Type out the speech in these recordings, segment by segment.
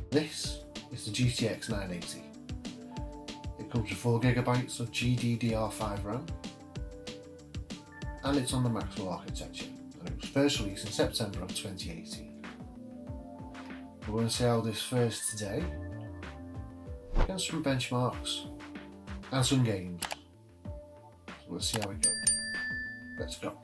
This is the GTX 980. It comes with 4GB of GDDR5 RAM and it's on the Maxwell architecture, and it was first released in September of 2018. We're going to see how this fares today against some benchmarks and some games. So let's see how it goes. Let's go.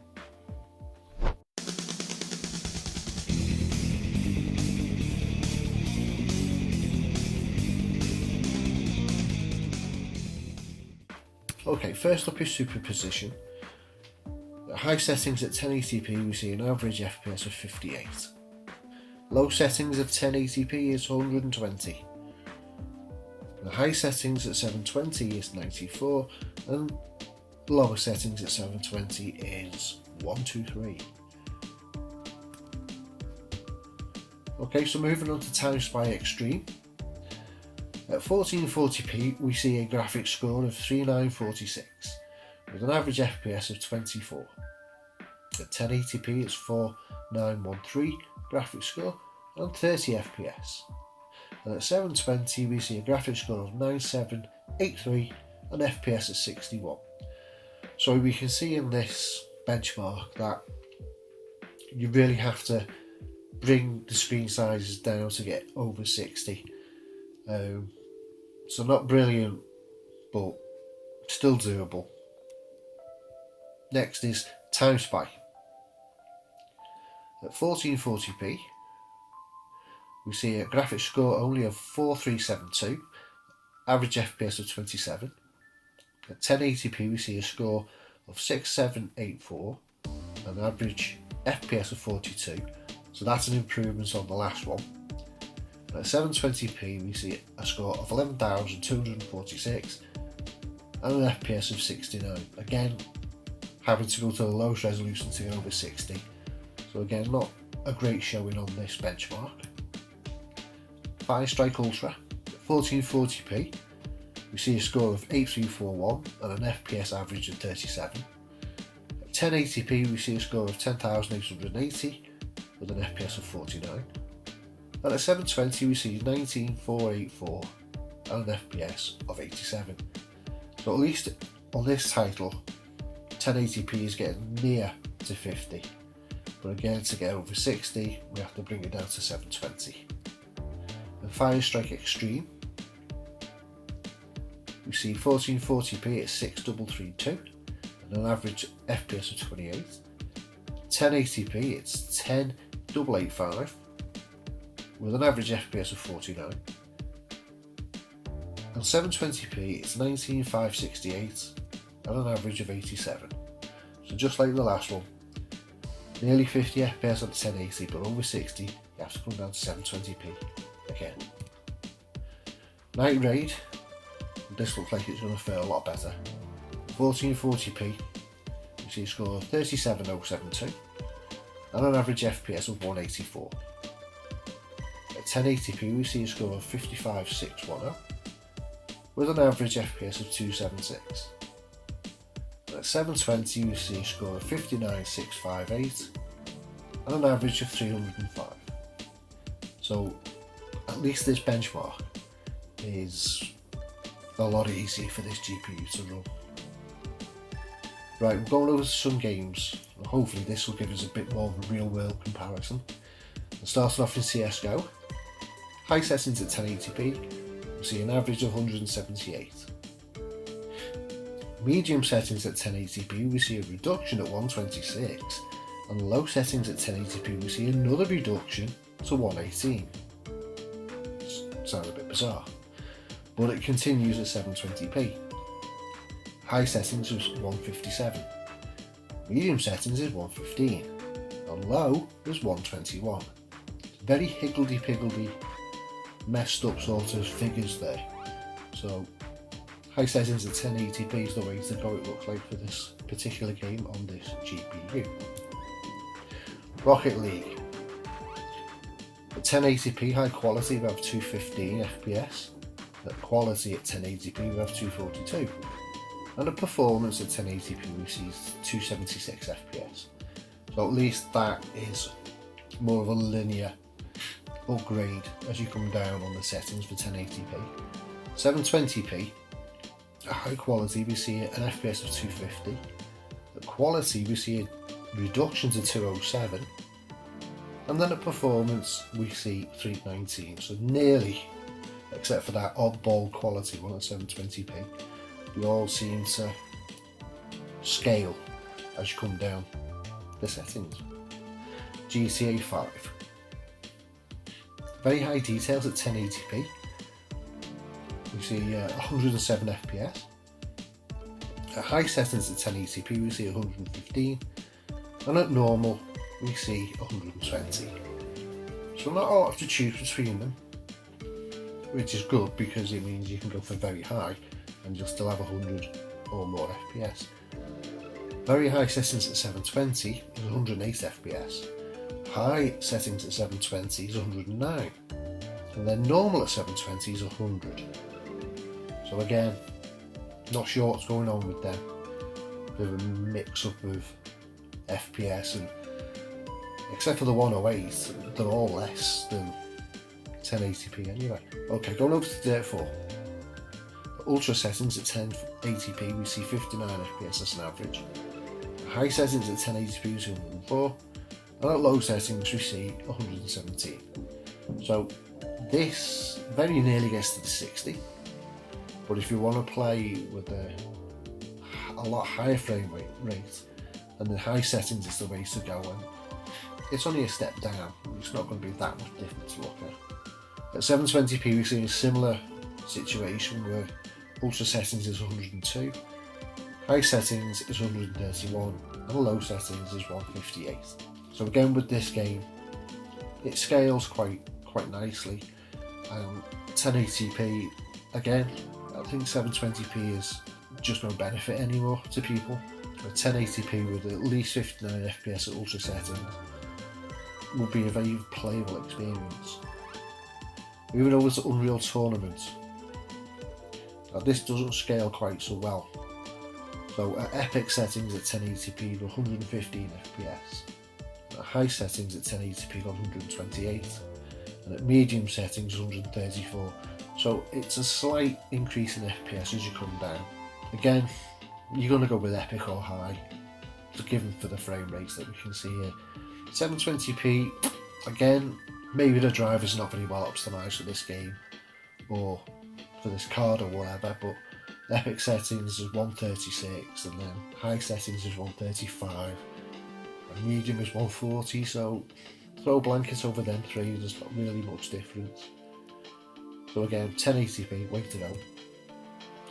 Okay, first up is superposition. At high settings at 1080p we see an average FPS of 58. Low settings of 1080p is 120. The high settings at 720 is 94 and lower settings at 720 is 123. Okay, so moving on to Time Spy Extreme. At 1440p we see a graphics score of 3946 with an average FPS of 24. At 1080p it's 4913 graphics score and 30 FPS. And at 720 we see a graphics score of 9783 and FPS at 61. So we can see in this benchmark that you really have to bring the screen sizes down to get over 60. So not brilliant, but still doable. Next is Time Spy. At 1440p we see a graphics score only of 4372, average FPS of 27. At 1080p we see a score of 6784, an average FPS of 42, so that's an improvement on the last one. At 720p we see a score of 11,246 and an FPS of 69. Again, having to go to the lowest resolution to get over 60. So again, not a great showing on this benchmark. Fire Strike Ultra. At 1440p we see a score of 8341 and an FPS average of 37. At 1080p we see a score of 10,880 with an FPS of 49. And at 720 we see 19484 and an FPS of 87. So at least on this title 1080p is getting near to 50, but again to get over 60 we have to bring it down to 720. And Fire Strike Extreme we see 1440p at 6332 and an average FPS of 28. 1080p it's 10885 with an average FPS of 49. And 720p it's 19568 and an average of 87. So just like the last one, nearly 50 FPS on 1080, but over 60 you have to come down to 720p again. Night Raid, this looks like it's going to fare a lot better. 1440p you see a score of 37072 and an average FPS of 184. At 1080p we see a score of 55610 with an average FPS of 276. And at 720 we see a score of 59658 and an average of 305. So at least this benchmark is a lot easier for this GPU to run. Right, we're going over to some games and hopefully this will give us a bit more of a real world comparison. And starting off in CSGO. High settings at 1080p, we see an average of 178. Medium settings at 1080p, we see a reduction at 126, and low settings at 1080p, we see another reduction to 118. Sounds a bit bizarre, but it continues at 720p. High settings is 157, medium settings is 115, and low is 121. Very higgledy-piggledy, messed up sort of figures there. So high settings at 1080p is the way to go, it looks like, for this particular game on this GPU. Rocket League. At 1080p high quality we have 215 FPS, at quality at 1080p we have 242, and at performance at 1080p we see 276 FPS. So at least that is more of a linear upgrade as you come down on the settings for 1080p. 720p, at high quality we see an FPS of 250. At quality we see a reduction to 207. And then at performance we see 319. So nearly, except for that oddball quality one at 720p, we all seem to scale as you come down the settings. GTA 5. Very high details at 1080p. We see 107 FPS. At high settings at 1080p we see 115, and at normal we see 120. So not a lot to choose between them, which is good because it means you can go for very high and you'll still have 100 or more FPS. Very high settings at 720 is 108 FPS. High settings at 720 is 109, and then normal at 720 is 100. So again, not sure what's going on with them. Bit of a mix up of FPS, and except for the 108, they're all less than 1080p anyway. Okay, going over to Dirt 4. Ultra settings at 1080p we see 59 FPS as an average. High settings at 1080p we see 104, and at low settings we see 117. So this very nearly gets to the 60, but if you want to play with a lot higher frame rate, then the high settings is the way to go, and it's only a step down. It's not going to be that much different to look at. At 720p we see a similar situation where ultra settings is 102, high settings is 131, and low settings is 158. So again, with this game, it scales quite nicely. 1080p, again, I think 720p is just no benefit anymore to people. But 1080p with at least 59 FPS at ultra settings would be a very playable experience. Moving over to Unreal Tournament. Now this doesn't scale quite so well. So at epic settings at 1080p 115 FPS. At high settings at 1080p 128. And at medium settings 134. So it's a slight increase in FPS as you come down. Again, you're going to go with epic or high, given for the frame rates that we can see here. 720p, again, maybe the driver's not very well optimised for this game, or for this card or whatever, but epic settings is 136, and then high settings is 135, and medium is 140, so throw blankets over them three, there's not really much difference. So again, 1080p, way to go.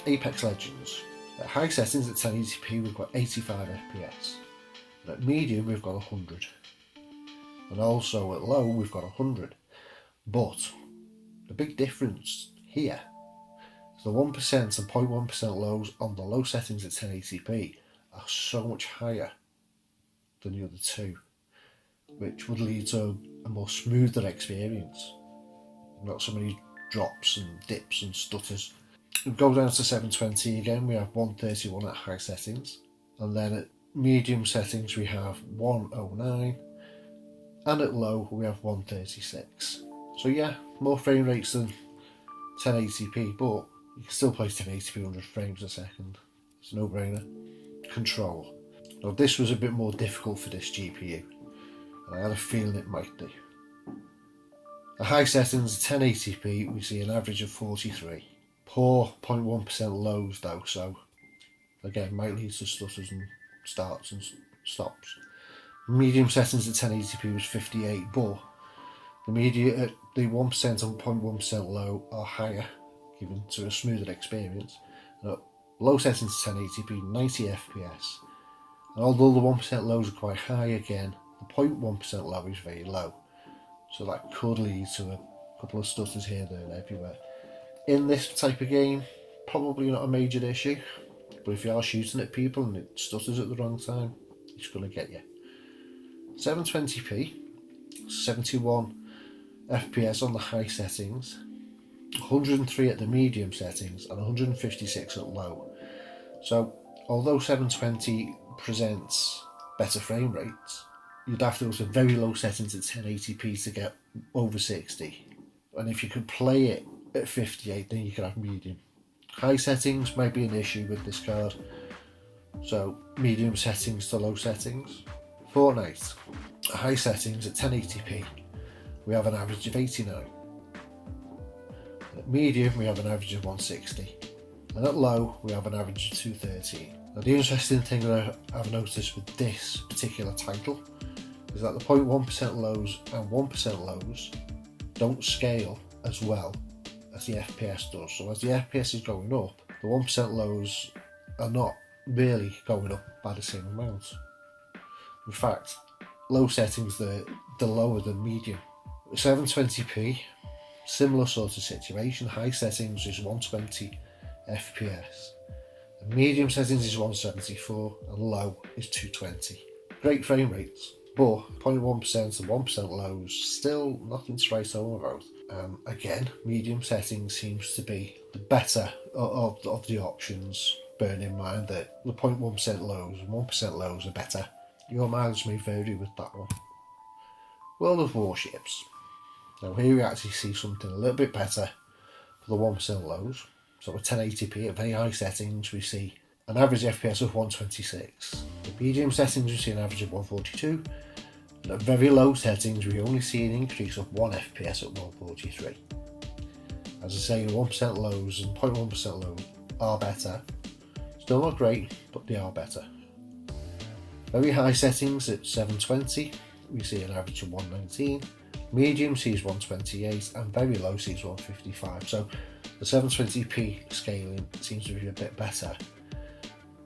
Apex Legends. At high settings at 1080p we've got 85 FPS, and at medium we've got 100, and also at low we've got 100. But the big difference here is the 1% and 0.1% lows on the low settings at 1080p are so much higher than the other two, which would lead to a more smoother experience, not so many drops and dips and stutters. We go down to 720 again, we have 131 at high settings, and then at medium settings we have 109, and at low we have 136. So yeah, more frame rates than 1080p, but you can still play 1080p 100 frames a second. It's a no-brainer. Control. Now this was a bit more difficult for this GPU, and I had a feeling it might be. At high settings 1080p we see an average of 43. Poor 0.1% lows though, so again might lead to stutters and starts and stops. Medium settings at 1080p was 58, but the 1% and 0.1% low are higher, given to a smoother experience. And at low settings 1080p 90 FPS, and although the 1% lows are quite high, again the 0.1% low is very low, so that could lead to a couple of stutters here, there and everywhere. In this type of game, probably not a major issue, but if you are shooting at people and it stutters at the wrong time, it's going to get you. 720p, 71 FPS on the high settings, 103 at the medium settings, and 156 at low. So although 720 presents better frame rates, you'd have to go to very low settings at 1080p to get over 60. And if you could play it at 58, then you could have medium. High settings might be an issue with this card, so medium settings to low settings. Fortnite, high settings at 1080p, we have an average of 89. At medium, we have an average of 160. And at low, we have an average of 213. Now, the interesting thing that I've noticed with this particular title is that the 0.1% lows and 1% lows don't scale as well as the FPS does. So as the FPS is going up, the 1% lows are not really going up by the same amount. In fact, low settings, they're lower than medium. 720p, similar sort of situation. High settings is 120 FPS. And medium settings is 174 and low is 220. Great frame rates, but 0.1% and 1% lows, still nothing to write home about. Again, medium settings seems to be the better of the options, bearing in mind that the 0.1% lows and 1% lows are better. Your mileage may vary with that one. World of Warships. Now here we actually see something a little bit better for the 1% lows. So at 1080p at very high settings we see an average FPS of 126. At medium settings we see an average of 142. And at very low settings we only see an increase of 1 FPS at 143. As I say, 1% lows and 0.1% lows are better. Still not great, but they are better. Very high settings at 720 we see an average of 119. Medium sees 128 and very low sees 155. So the 720p scaling seems to be a bit better,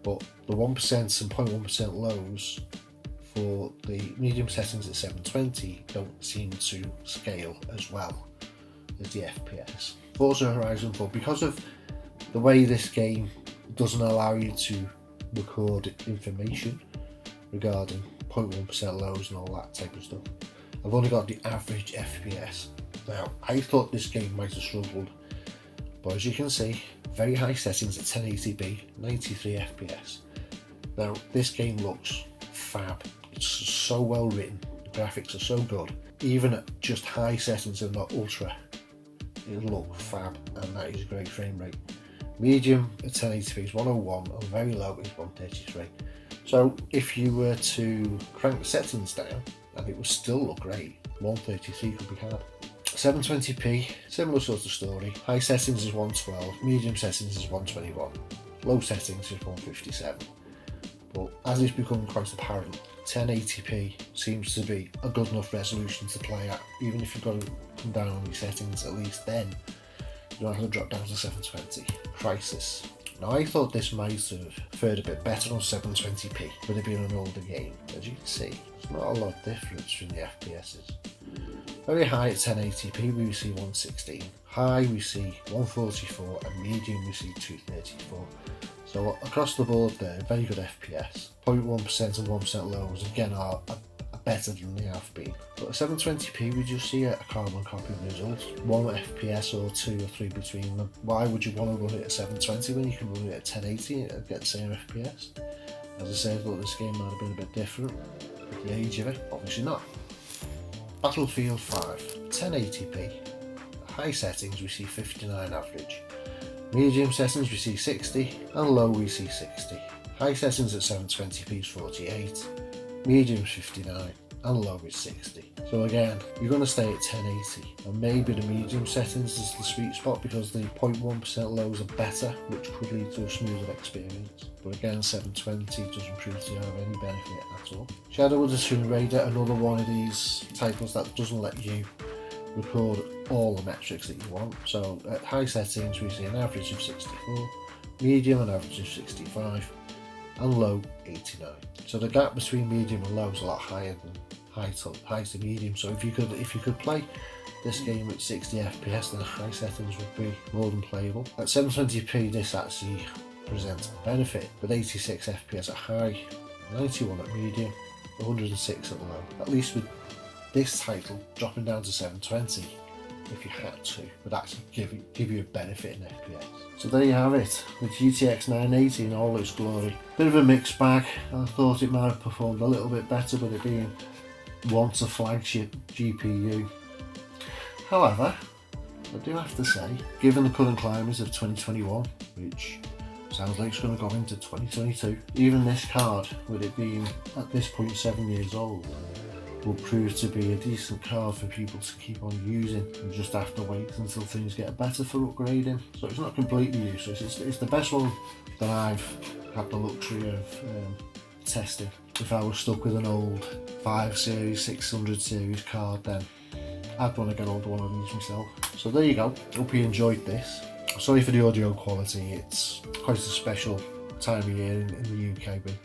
but the 1% and 0.1% lows for the medium settings at 720 don't seem to scale as well as the FPS. Forza Horizon 4, because of the way this game doesn't allow you to record information regarding 0.1% lows and all that type of stuff, I've only got the average FPS. Now, I thought this game might have struggled, but as you can see, very high settings at 1080p, 93 FPS. Now, this game looks fab. It's so well written, the graphics are so good. Even at just high settings and not ultra, it looks fab, and that is a great frame rate. Medium at 1080p is 101 and very low is 133. So if you were to crank the settings down, and it would still look great, 133 could be had. 720p, similar sort of story. High settings is 112, medium settings is 121, low settings is 157. But as it's becoming quite apparent, 1080p seems to be a good enough resolution to play at. Even if you've got to come down on your settings, at least then you don't have to drop down to 720. Crisis. Now I thought this might have fared a bit better on 720p with it being an older game. As you can see, there's not a lot of difference between the FPSs. Very high at 1080p we see 116, high we see 144 and medium we see 234. So across the board there, very good FPS. 0.1% and 1% lows again are better than they have been. But at 720p we just see a carbon copy of the results. 1 FPS or 2 or 3 between them. Why would you want to run it at 720 when you can run it at 1080 and get the same FPS? As I said, I thought this game might have been a bit different with the age of it. Obviously not. Battlefield 5, 1080p. At high settings we see 59 average. Medium settings we see 60 and low we see 60. High settings at 720p is 48. Medium is 59 and low is 60. So again, you're going to stay at 1080 and maybe the medium settings is the sweet spot because the 0.1% lows are better, which could lead to a smoother experience. But again, 720 doesn't prove to have any benefit at all. Shadow of the Tomb Raider, another one of these titles that doesn't let you record all the metrics that you want. So at high settings we see an average of 64, medium an average of 65 and low 89. So the gap between medium and low is a lot higher than high to medium. So if you could play this game at 60 FPS, then high settings would be more than playable. At 720p this actually presents a benefit with 86 FPS at high, 91 at medium, 106 at low. At least with this title dropping down to 720, if you had to, would actually give you a benefit in FPS. So there you have it, the GTX 980 in all its glory. Bit of a mixed bag. I thought it might have performed a little bit better with it being wants a flagship GPU. However, I do have to say, given the current climate of 2021, which sounds like it's going to go into 2022, even this card, with it being at this point 7 years old, will prove to be a decent card for people to keep on using and just have to wait until things get better for upgrading. So it's not completely useless, it's the best one that I've had the luxury of testing. If I was stuck with an old 5 series, 600 series card, then I'd want to get hold of one of these myself. So there you go, hope you enjoyed this. Sorry for the audio quality, it's quite a special time of year in the UK with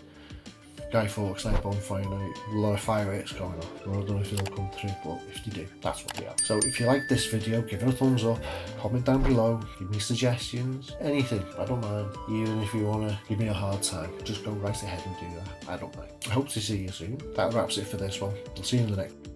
Geforce Fortnite bonfire night, a lot of fireworks going on. I don't know if they'll come through, but if they do, that's what they are. So if you like this video, give it a thumbs up, comment down below, give me suggestions, anything, I don't mind. Even if you want to give me a hard time, just go right ahead and do that, I don't mind. I hope to see you soon. That wraps it for this one. I'll see you in the next.